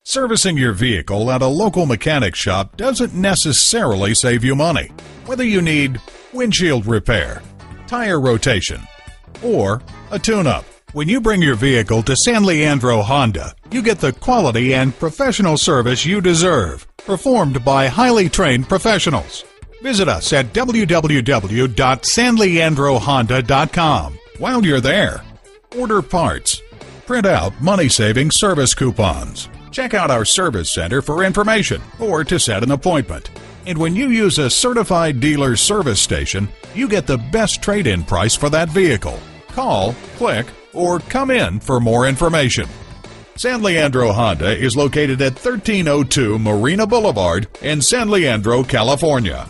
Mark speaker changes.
Speaker 1: Servicing your vehicle at a local mechanic shop doesn't necessarily save you money. Whether you need windshield repair, tire rotation, or a tune-up, when you bring your vehicle to San Leandro Honda, you get the quality and professional service you deserve, performed by highly trained professionals. Visit us at www.sanleandrohonda.com. While you're there, order parts, print out money-saving service coupons. Check out our service center for information or to set an appointment. And when you use a certified dealer service station, you get the best trade-in price for that vehicle. Call, click, or come in for more information. San Leandro Honda is located at 1302 Marina Boulevard in San Leandro, California.